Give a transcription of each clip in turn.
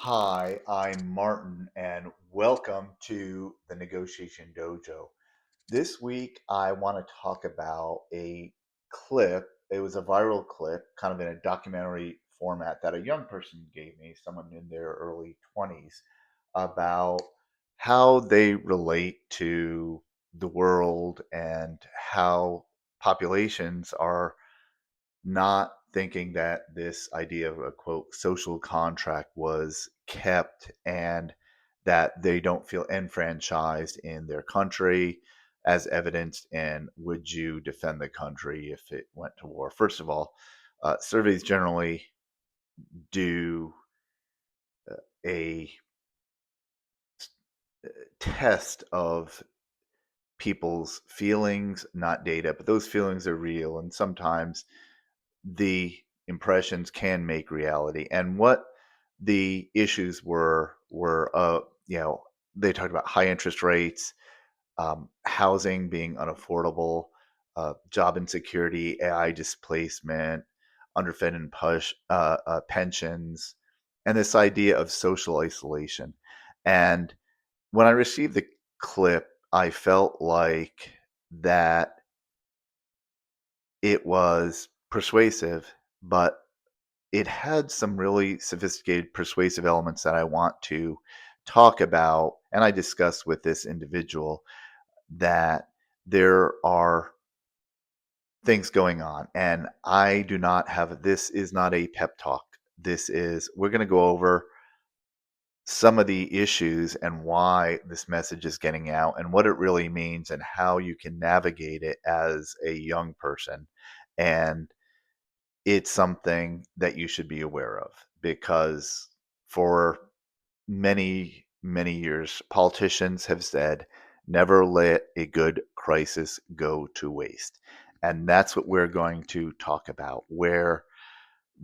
Hi, I'm Martin, and welcome to the Negotiation Dojo. This week, I want to talk about a clip. It was a viral clip, kind of in a documentary format, that a young person gave me, someone in their early 20s, about how they relate to the world and how populations are not thinking that this idea of a quote social contract was kept, and that they don't feel enfranchised in their country, as evidenced in would you defend the country if it went to war. First of all, surveys generally do a test of people's feelings, not data, but those feelings are real, and sometimes the impressions can make reality. And what the issues were they talked about high interest rates, housing being unaffordable, job insecurity, AI displacement, underfed and pensions, and this idea of social isolation. And when I received the clip, I felt like that it was persuasive, but it had some really sophisticated persuasive elements that I want to talk about. And I discussed with this individual that there are things going on. And I do not have, this is not a pep talk. We're going to go over some of the issues and why this message is getting out and what it really means and how you can navigate it as a young person. And it's something that you should be aware of, because for many, many years, politicians have said, never let a good crisis go to waste. And that's what we're going to talk about, where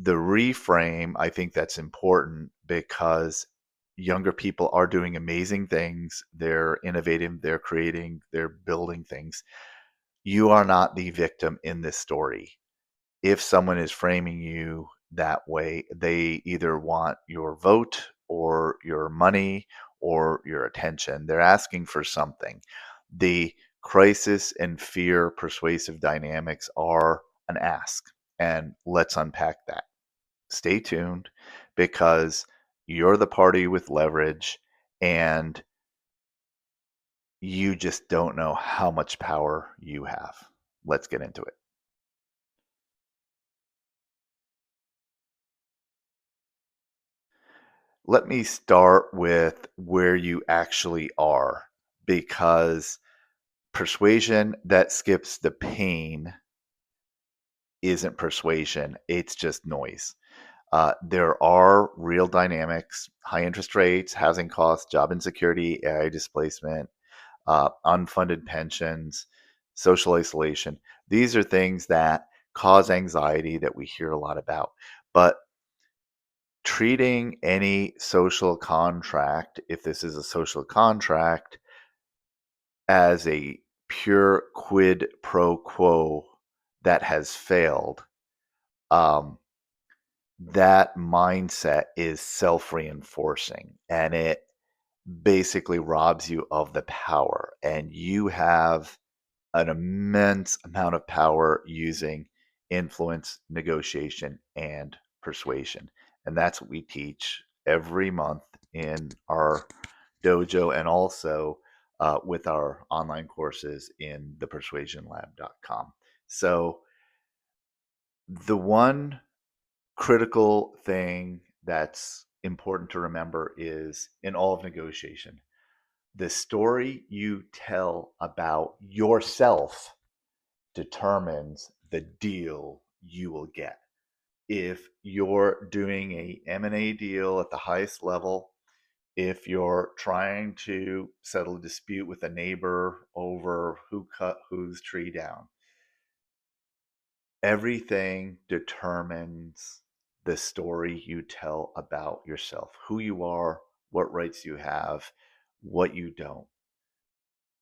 the reframe, I think that's important, because younger people are doing amazing things. They're innovating, they're creating, they're building things. You are not the victim in this story. If someone is framing you that way, they either want your vote or your money or your attention. They're asking for something. The crisis and fear persuasive dynamics are an ask. And let's unpack that. Stay tuned, because you're the party with leverage, and you just don't know how much power you have. Let's get into it. Let me start with where you actually are, because persuasion that skips the pain isn't persuasion, it's just noise. There are real dynamics: high interest rates, housing costs, job insecurity, AI displacement, unfunded pensions, social isolation. These are things that cause anxiety that we hear a lot about. But treating any social contract, if this is a social contract, as a pure quid pro quo that has failed, um, that mindset is self reinforcing, and it basically robs you of the power. And you have an immense amount of power using influence, negotiation, and persuasion. And that's what we teach every month in our dojo, and also with our online courses in thepersuasionlab.com. So, the one critical thing that's important to remember is, in all of negotiation, the story you tell about yourself determines the deal you will get. If you're doing a M&A deal at the highest level, if you're trying to settle a dispute with a neighbor over who cut whose tree down, everything determines the story you tell about yourself: who you are, what rights you have, what you don't.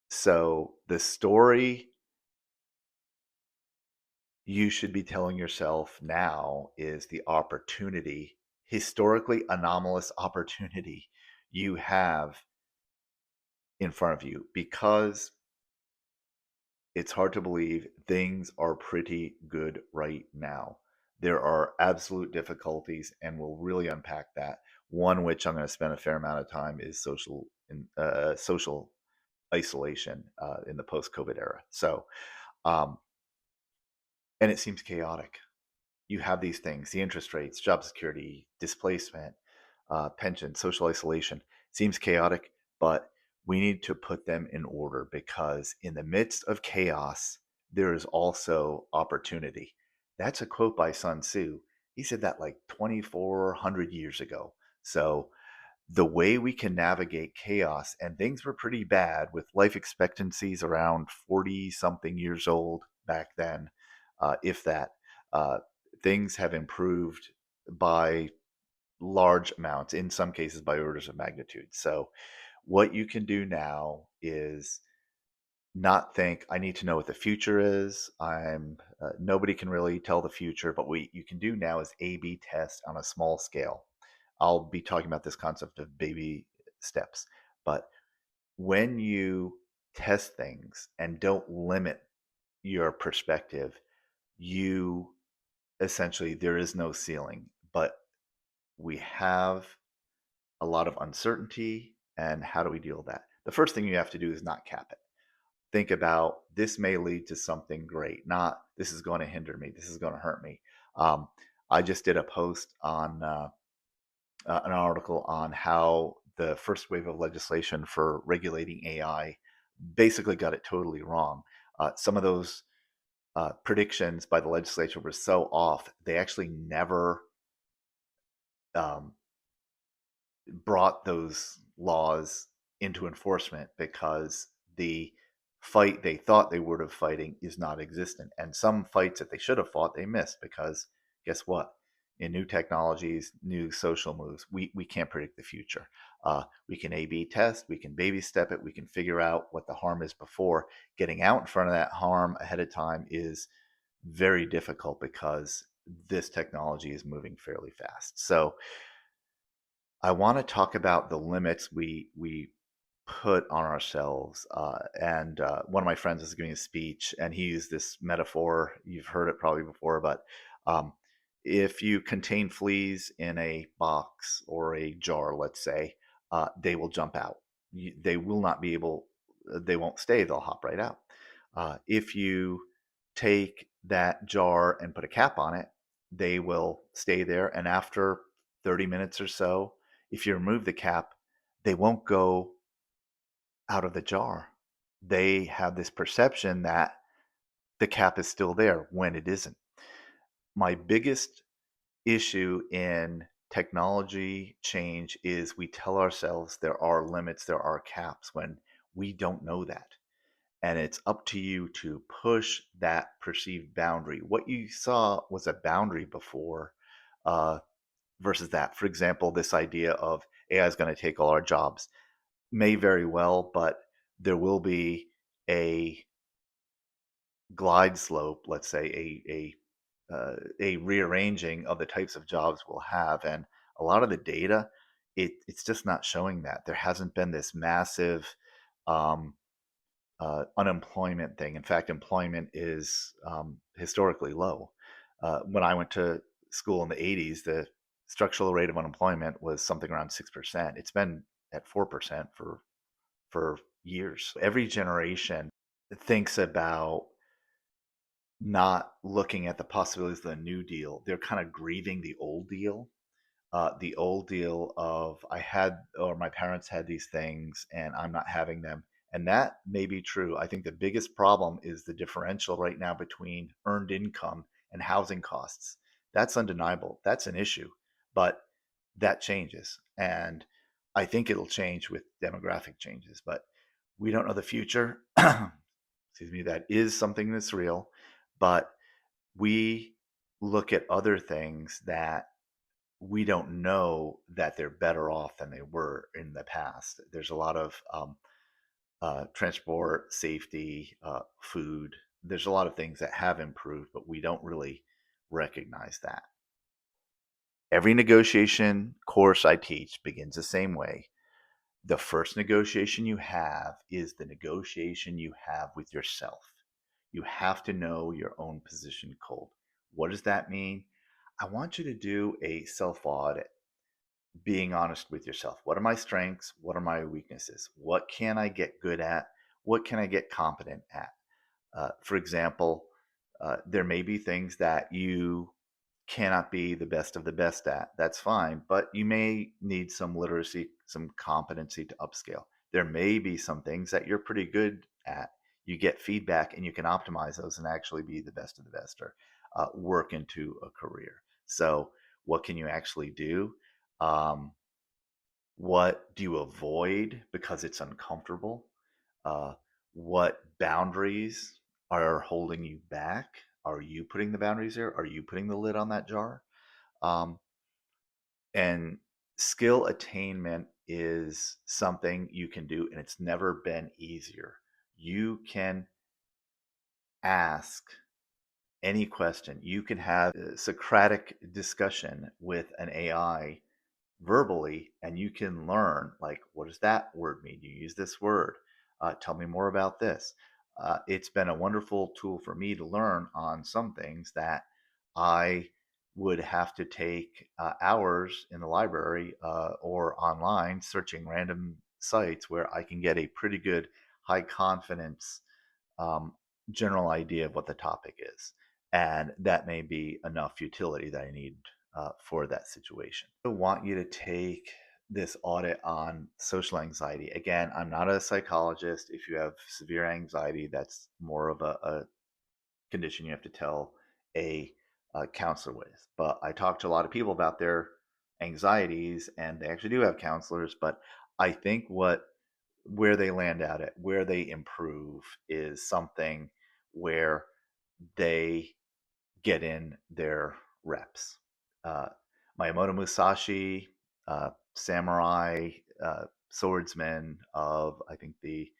So the story you should be telling yourself now is the opportunity historically anomalous opportunity you have in front of you, because it's hard to believe things are pretty good right now. There are absolute difficulties, and we'll really unpack that. One which I'm going to spend a fair amount of time is social isolation in the post-COVID era. Um, and it seems chaotic. You have these things: the interest rates, job security, displacement, pension, social isolation. Seems chaotic, but we need to put them in order, because in the midst of chaos, there is also opportunity. That's a quote by Sun Tzu. He said that like 2,400 years ago. So the way we can navigate chaos, and things were pretty bad with life expectancies around 40 something years old back then, if that. Uh, Things have improved by large amounts, in some cases by orders of magnitude. So, what you can do now is not think I need to know what the future is. I'm Nobody can really tell the future, but what you can do now is A/B test on a small scale. I'll be talking about this concept of baby steps, but when you test things and don't limit your perspective, you essentially, there is no ceiling, but we have a lot of uncertainty. And how do we deal with that? The first thing you have to do is not cap it. Think about, this may lead to something great, not this is going to hinder me, this is going to hurt me. Um, I just did a post on an article on how the first wave of legislation for regulating AI basically got it totally wrong. Some of those predictions by the legislature were so off, they actually never um, brought those laws into enforcement, because the fight they thought they would have fighting is not existent. And some fights that they should have fought, they missed, because guess what? In new technologies, new social moves, we can't predict the future. We can A/B test, we can baby step it, we can figure out what the harm is before. Getting out in front of that harm ahead of time is very difficult, because this technology is moving fairly fast. So I want to talk about the limits we put on ourselves. And One of my friends was giving a speech, and he used this metaphor. You've heard it probably before, but um, if you contain fleas in a box or a jar, let's say, they will jump out. They will not be able. They won't stay. They'll hop right out. If you take that jar and put a cap on it, they will stay there. And after 30 minutes or so, if you remove the cap, they won't go out of the jar. They have this perception that the cap is still there when it isn't. My biggest issue in technology change is we tell ourselves there are limits, there are caps, when we don't know that. And it's up to you to push that perceived boundary. What you saw was a boundary before, uh, versus that. For example, this idea of AI is going to take all our jobs may very well, but there will be a glide slope, let's say a rearranging of the types of jobs we'll have, and a lot of the data, it's just not showing that. There hasn't been this massive um, unemployment thing. In fact, employment is historically low. When I went to school in the 80s, the structural rate of unemployment was something around 6%. It's been at 4% for years. Every generation thinks about not looking at the possibilities of the new deal. They're kind of grieving the old deal of I had, or my parents had these things and I'm not having them. And that may be true. I think the biggest problem is the differential right now between earned income and housing costs. That's undeniable. That's an issue, but that changes. And I think it'll change with demographic changes, but we don't know the future. Excuse me, that is something that's real, but we look at other things that we don't know that they're better off than they were in the past. There's a lot of transport, safety, food. There's a lot of things that have improved, but we don't really recognize that. Every negotiation course I teach begins the same way. The first negotiation you have is the negotiation you have with yourself. You have to know your own position cold. What does that mean? I want you to do a self audit, being honest with yourself. What are my strengths? What are my weaknesses? What can I get good at? What can I get competent at? For example, there may be things that you cannot be the best of the best at. That's fine, but you may need some literacy, some competency to upscale. There may be some things that you're pretty good at. You get feedback and you can optimize those and actually be the best of the best, or work into a career. So, what can you actually do? Um, what do you avoid because it's uncomfortable? Uh, what boundaries are holding you back? Are you putting the boundaries there? Are you putting the lid on that jar? Um, and skill attainment is something you can do, and it's never been easier. You can ask any question, you can have a Socratic discussion with an AI verbally, and you can learn, like, what does that word mean? You use this word. Tell me more about this. It's been a wonderful tool for me to learn on some things that I would have to take hours in the library or online searching random sites, where I can get a pretty good high confidence um, general idea of what the topic is. And that may be enough utility that I need for that situation. I want you to take this audit on social anxiety. Again, I'm not a psychologist. If you have severe anxiety, that's more of a condition you have to tell a counselor with. But I talk to a lot of people about their anxieties, and they actually do have counselors. But I think where they land at it, where they improve, is something where they get in their reps. Uh, Miyamoto Musashi, samurai swordsman of, I think, the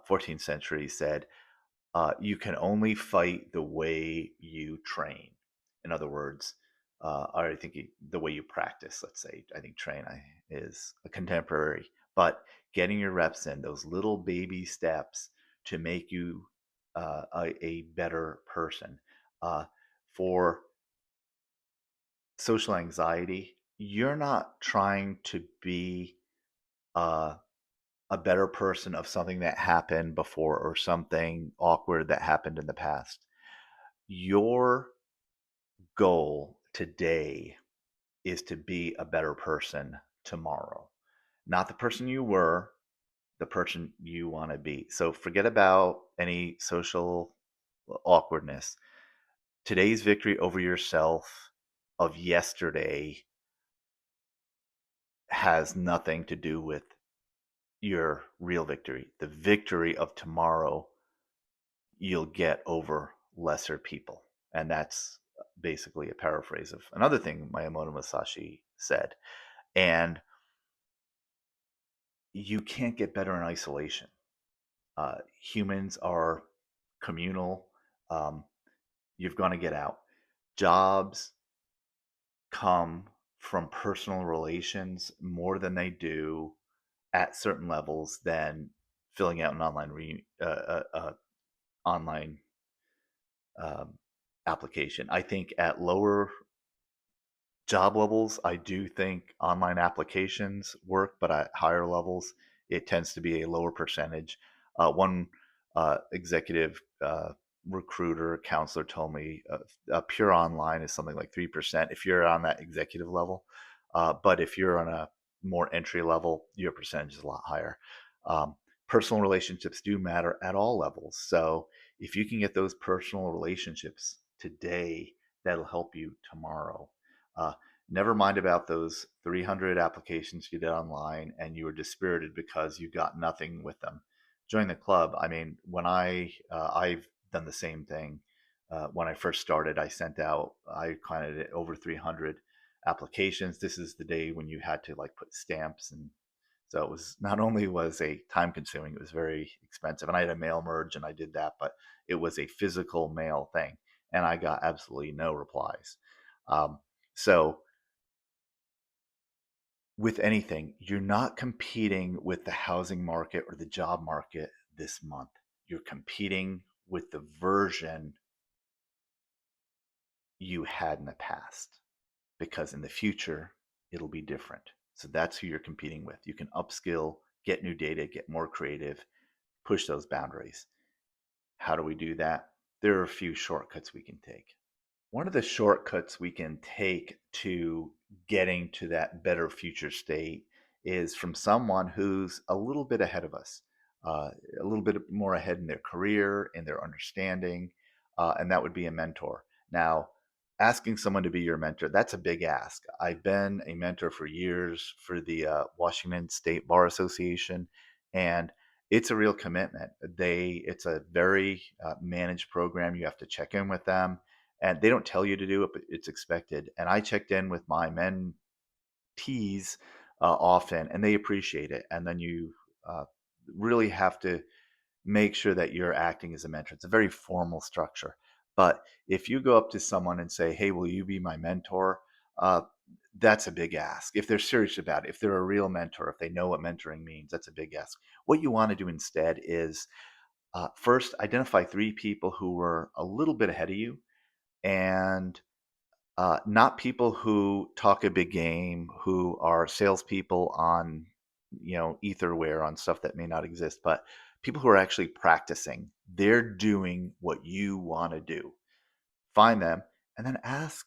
14th century, said, you can only fight the way you train. In other words, or I think the way you practice, let's say. I think is a contemporary, but getting your reps in, those little baby steps to make you a better person. For social anxiety, you're not trying to be uh, a better person of something that happened before or something awkward that happened in the past. Your goal today is to be a better person tomorrow. Not the person you were, the person you want to be. So forget about any social awkwardness. Today's victory over yourself of yesterday has nothing to do with your real victory. The victory of tomorrow you'll get over lesser people. And that's basically a paraphrase of another thing Miyamoto Musashi said. And you can't get better in isolation. Humans are communal. Um, you're going to get out. Jobs come from personal relations more than they do at certain levels than filling out an online um, application. I think at lower job levels, I do think online applications work, but at higher levels, it tends to be a lower percentage. One executive recruiter counselor told me pure online is something like 3% if you're on that executive level. But if you're on a more entry level, your percentage is a lot higher. Um, Personal relationships do matter at all levels. So if you can get those personal relationships today, that'll help you tomorrow. Uh, Never mind about those 300 applications you did online and you were dispirited because you got nothing with them. Join the club. I mean, when I've done the same thing. When I first started, I counted over 300 applications. This is the day when you had to like put stamps, and so it was not only was a time consuming, it was very expensive. And I had a mail merge and I did that, but it was a physical mail thing, and I got absolutely no replies. Um, so with anything, you're not competing with the housing market or the job market this month. You're competing with the version you had in the past, because in the future, it'll be different. So that's who you're competing with. You can upskill, get new data, get more creative, push those boundaries. How do we do that? There are a few shortcuts we can take. One of the shortcuts we can take to getting to that better future state is from someone who's a little bit ahead of us, a little bit more ahead in their career, in their understanding, and that would be a mentor. Now, asking someone to be your mentor, that's a big ask. I've been a mentor for years for the Washington State Bar Association, and it's a real commitment. It's a very managed program. You have to check in with them, and they don't tell you to do it, but it's expected. And I checked in with my mentees often, and they appreciate it. And then you uh, really have to make sure that you're acting as a mentor. It's a very formal structure. But if you go up to someone and say, "Hey, will you be my mentor?" Uh, that's a big ask. If they're serious about it, if they're a real mentor, if they know what mentoring means, that's a big ask. What you want to do instead is first identify three people who were a little bit ahead of you, and not people who talk a big game, who are salespeople on, etherware, on stuff that may not exist, but people who are actually practicing. They're doing what you want to do. Find them and then ask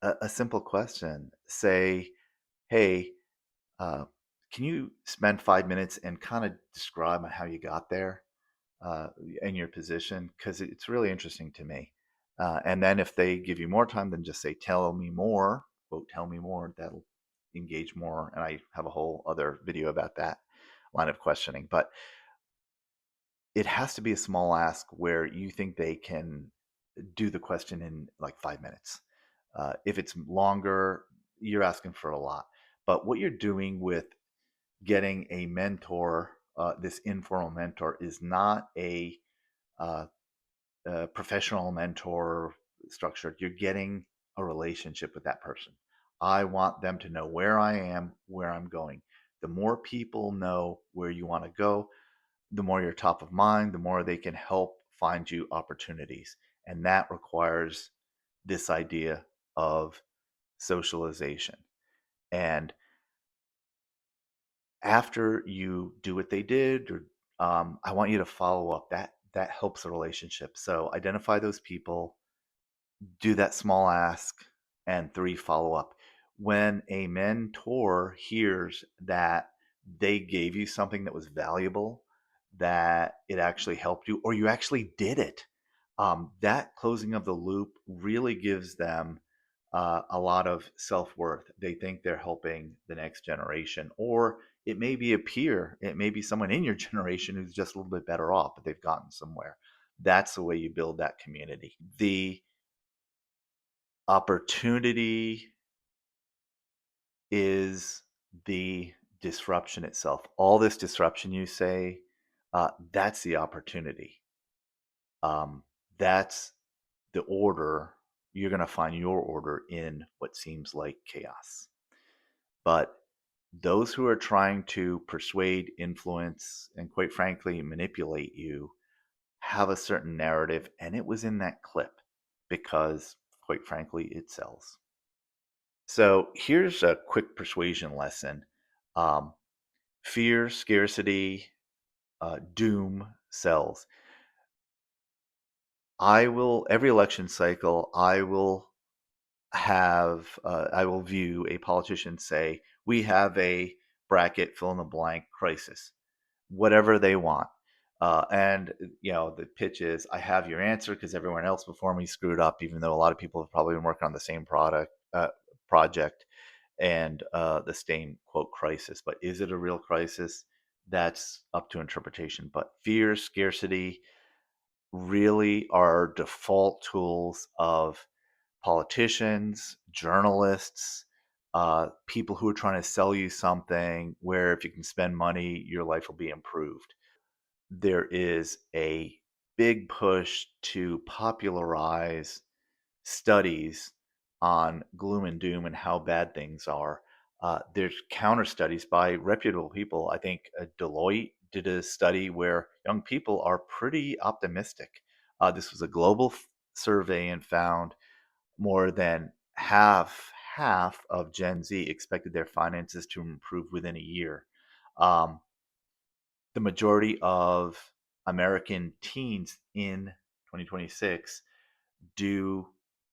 a simple question. Say, "Hey, uh, can you spend 5 minutes and kind of describe how you got there?" uh, in your position, because it's really interesting to me. And then if they give you more time, then just say, "Tell me more," quote, "tell me more." That'll engage more. And I have a whole other video about that line of questioning. But it has to be a small ask where you think they can do the question in like 5 minutes. If it's longer, you're asking for a lot. But what you're doing with getting a mentor, this informal mentor, is not uh, professional mentor structure. You're getting a relationship with that person. I want them to know where I am, where I'm going. The more people know where you want to go, the more you're top of mind, the more they can help find you opportunities. And that requires this idea of socialization. And after you do what they did, or I want you to follow up. That helps the relationship. So identify those people, do that small ask, and three, follow up. When a mentor hears that they gave you something that was valuable, that it actually helped you, or you actually did it, that closing of the loop really gives them a lot of self worth. They think they're helping the next generation, or it may be a peer, it may be someone in your generation who's just a little bit better off, but they've gotten somewhere. That's the way you build that community. The opportunity is the disruption itself. All this disruption you say, that's the opportunity. That's the order. You're going to find your order in what seems like chaos. But those who are trying to persuade, influence, and quite frankly, manipulate you have a certain narrative, and it was in that clip because, quite frankly, it sells. So here's a quick persuasion lesson. Um, Fear, scarcity, doom sells. Every election cycle, I will view a politician say, "We have a bracket, fill in the blank crisis," whatever they want. And the pitch is, "I have your answer because everyone else before me screwed up," even though a lot of people have probably been working on the same project, and the same quote crisis. But is it a real crisis? That's up to interpretation. But fear, scarcity really are default tools of politicians, journalists, people who are trying to sell you something where if you can spend money, your life will be improved. There is a big push to popularize studies on gloom and doom and how bad things are. There's counter studies by reputable people. I think Deloitte did a study where young people are pretty optimistic. This was a global survey and found more than half of Gen Z expected their finances to improve within a year. Um, the majority of American teens in 2026 do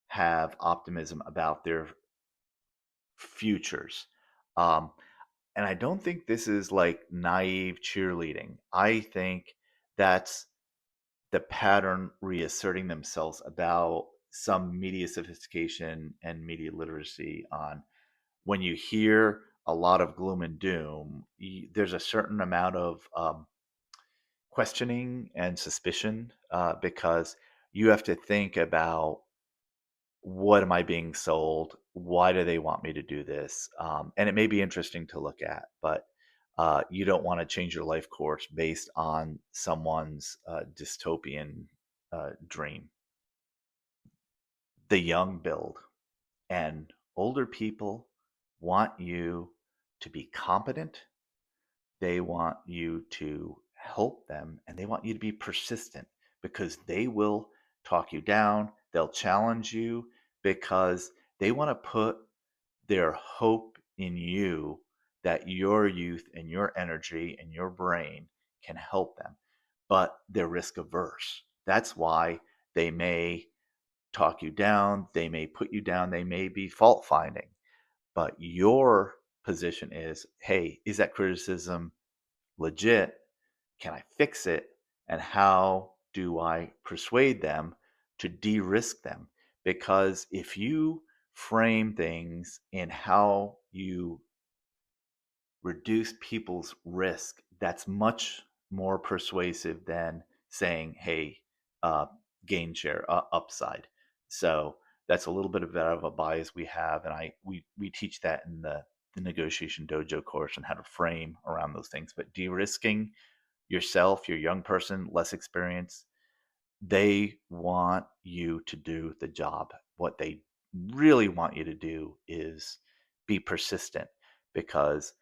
have optimism about their futures. Um, and I don't think this is like naive cheerleading. I think that's the pattern reasserting themselves about some media sophistication and media literacy on when you hear a lot of gloom and doom, there's a certain amount of questioning and suspicion because you have to think about what am I being sold? Why do they want me to do this? And it may be interesting to look at, but you don't want to change your life course based on someone's dystopian dream. The young build and older people want you to be competent. They want you to help them and they want you to be persistent because they will talk you down. They'll challenge you because they want to put their hope in you that your youth and your energy and your brain can help them. But they're risk averse. That's why they may talk you down, they may put you down, they may be fault finding. But your position is hey, is that criticism legit? Can I fix it? And how do I persuade them to de risk them? Because if you frame things in how you reduce people's risk, that's much more persuasive than saying, hey, uh, gain share, upside. So that's a little bit of a bias we have. And we teach that in the negotiation dojo course and how to frame around those things. But de risking yourself, your young person, less experienced, they want you to do the job. What they really want you to do is be persistent because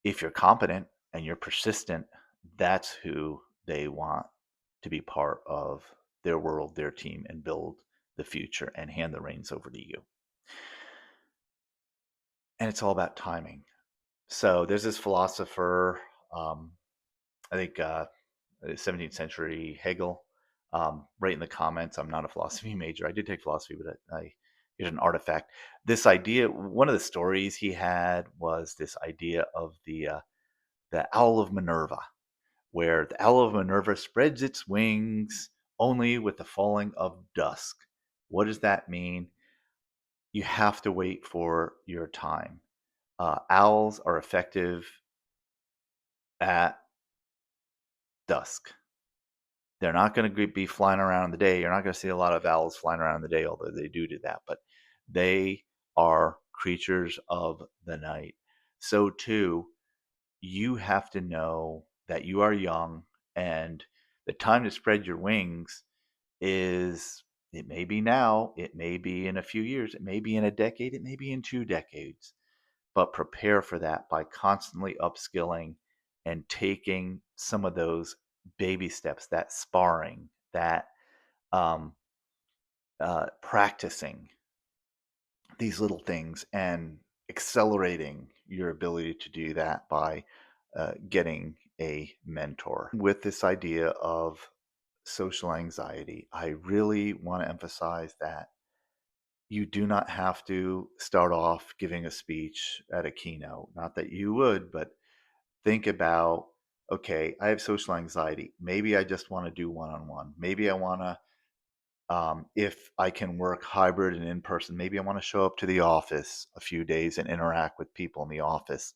if you're competent and you're persistent, that's who they want to be part of their world, their team, and build the future and hand the reins over to you. And it's all about timing. So there's this philosopher, I think 17th century Hegel. Right in the comments, I'm not a philosophy major. I did take philosophy, but here's an artifact. This idea, one of the stories he had was this idea of the owl of Minerva, where the owl of Minerva spreads its wings only with the falling of dusk. What does that mean? You have to wait for your time. Owls are effective at dusk. They're not going to be flying around in the day. You're not going to see a lot of owls flying around in the day, although they do that. But they are creatures of the night. So, too, you have to know that you are young and the time to spread your wings is it may be now, it may be in a few years, it may be in a decade, it may be in 2 decades, but prepare for that by constantly upskilling and taking some of those baby steps, that sparring, that um, practicing these little things and accelerating your ability to do that by getting a mentor. With this idea of social anxiety, I really want to emphasize that you do not have to start off giving a speech at a keynote. Not that you would, but think about okay, I have social anxiety. Maybe I just want to do one on one. Maybe I want to, if I can work hybrid and in person, maybe I want to show up to the office a few days and interact with people in the office.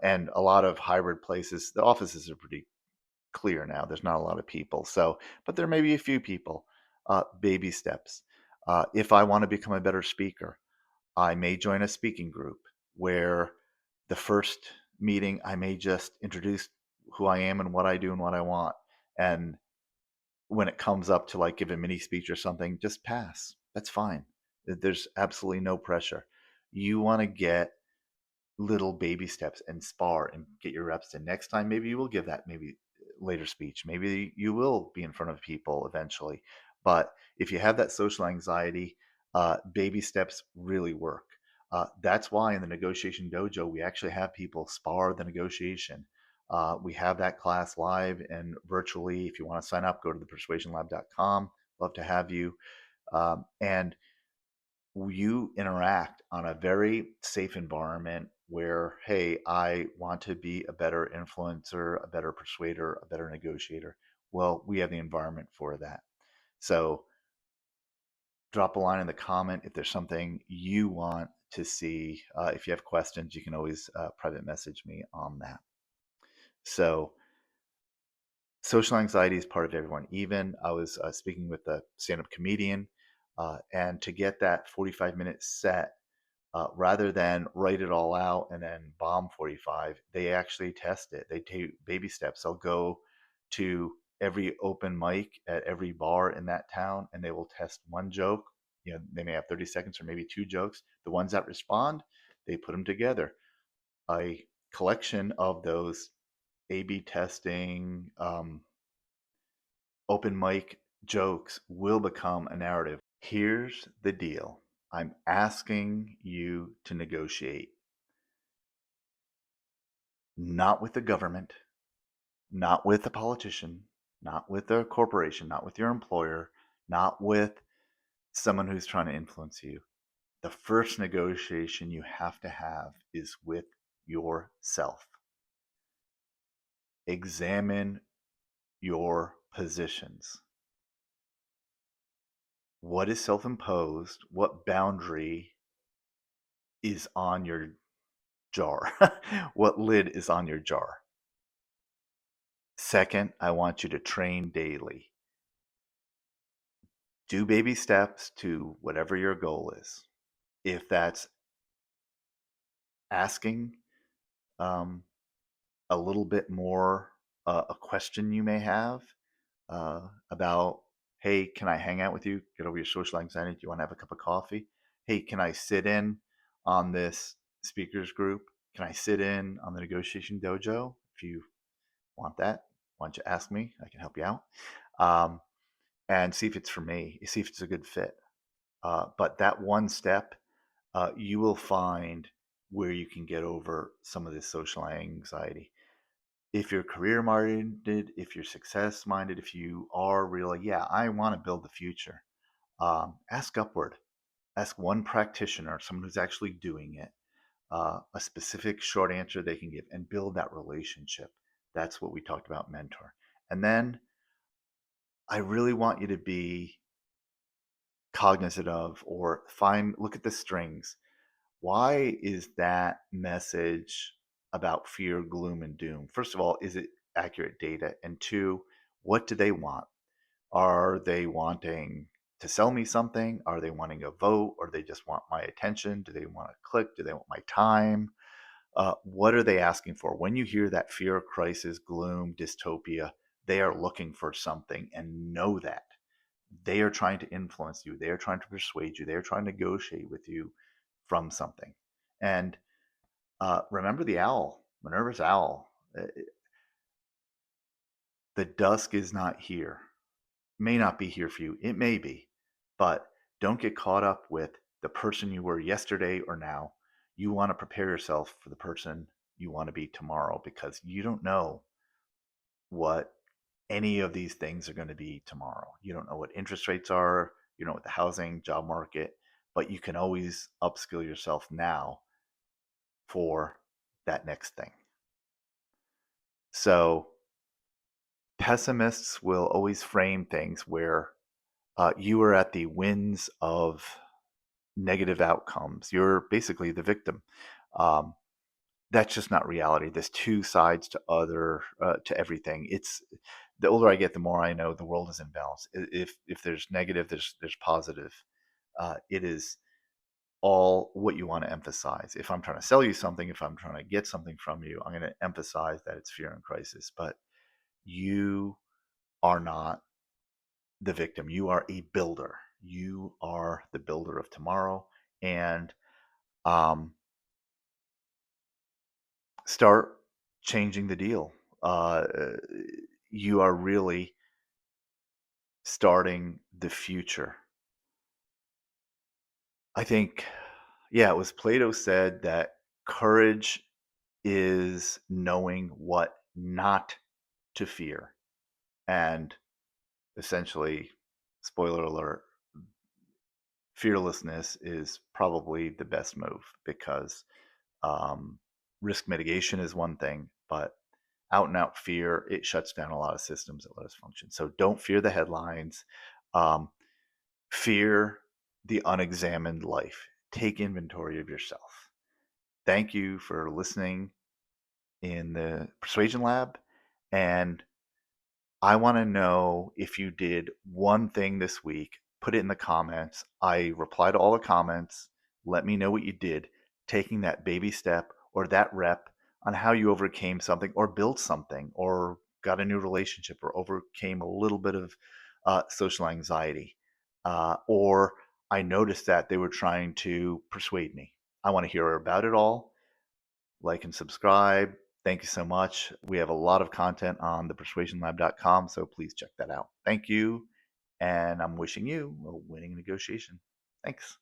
And a lot of hybrid places, the offices are pretty clear now. There's not a lot of people. So, but there may be a few people, baby steps. If I want to become a better speaker, I may join a speaking group where the first meeting, I may just introduce who I am and what I do and what I want. And when it comes up to like give a mini speech or something, just pass. That's fine. There's absolutely no pressure. You want to get little baby steps and spar and get your reps in. Next time, maybe you will give that maybe later speech. Maybe you will be in front of people eventually. But if you have that social anxiety, baby steps really work. That's why in the negotiation dojo, we actually have people spar the negotiation. We have that class live and virtually. If you want to sign up, go to thepersuasionlab.com. Love to have you. And you interact on a very safe environment where, hey, I want to be a better influencer, a better persuader, a better negotiator. Well, we have the environment for that. So drop a line in the comment if there's something you want to see. If you have questions, you can always private message me on that. So social anxiety is part of everyone. Even I was speaking with a stand-up comedian, and to get that 45-minute set, rather than write it all out and then bomb 45, they actually test it. They take baby steps. They'll go to every open mic at every bar in that town and they will test one joke. They may have 30 seconds or maybe two jokes. The ones that respond, they put them together. A collection of those A/B testing, open mic jokes will become a narrative. Here's the deal. I'm asking you to negotiate, not with the government, not with a politician, not with a corporation, not with your employer, not with someone who's trying to influence you. The first negotiation you have to have is with yourself. Examine your positions. What is self imposed? What boundary is on your jar? What lid is on your jar? Second, I want you to train daily. Do baby steps to whatever your goal is. If that's asking um, a little bit more, a question you may have about, hey, can I hang out with you? Get over your social anxiety. Do you want to have a cup of coffee? Hey, can I sit in on this speakers group? Can I sit in on the negotiation dojo? If you want that, why don't you ask me? I can help you out. And see if it's for me, see if it's a good fit. But that one step, you will find where you can get over some of this social anxiety. If you're career minded, if you're success minded, if you are really, yeah, I want to build the future, ask upward. Ask one practitioner, someone who's actually doing it, a specific short answer they can give and build that relationship. That's what we talked about, mentor. And then I really want you to be cognizant of or look at the strings. Why is that message about fear, gloom, and doom? First of all, is it accurate data? And two, what do they want? Are they wanting to sell me something? Are they wanting a vote? Or they just want my attention? Do they want to click? Do they want my time? What are they asking for? When you hear that fear, crisis, gloom, dystopia, they are looking for something, and know that. They are trying to influence you. They are trying to persuade you. They are trying to negotiate with you from something. And remember the owl, Minerva's owl. The dusk is not here. May not be here for you. It may be, but don't get caught up with the person you were yesterday or now. You want to prepare yourself for the person you want to be tomorrow, because you don't know what any of these things are going to be tomorrow. You don't know what interest rates are, you don't know what the housing, job market, but you can always upskill yourself now for that next thing. So pessimists will always frame things where you are at the winds of negative outcomes. You're basically the victim. Um, that's just not reality. There's two sides to everything. It's the older I get, the more I know the world is in balance. If there's negative, there's positive. It is all what you want to emphasize. If I'm trying to sell you something, if I'm trying to get something from you, I'm going to emphasize that it's fear and crisis. But you are not the victim. You are a builder. You are the builder of tomorrow. And um, start changing the deal. Uh, you are really starting the future. I think, yeah, it was Plato said that courage is knowing what not to fear. And essentially, spoiler alert, fearlessness is probably the best move because um, risk mitigation is one thing, but out and out fear, it shuts down a lot of systems that let us function. So don't fear the headlines. Um, fear the unexamined life. Take inventory of yourself. Thank you for listening in the Persuasion Lab. And I want to know if you did one thing this week. Put it in the comments. I reply to all the comments. Let me know what you did, taking that baby step or that rep on how you overcame something or built something or got a new relationship or overcame a little bit of social anxiety. Or I noticed that they were trying to persuade me. I want to hear about it all. Like and subscribe. Thank you so much. We have a lot of content on thepersuasionlab.com, so please check that out. Thank you, and I'm wishing you a winning negotiation. Thanks.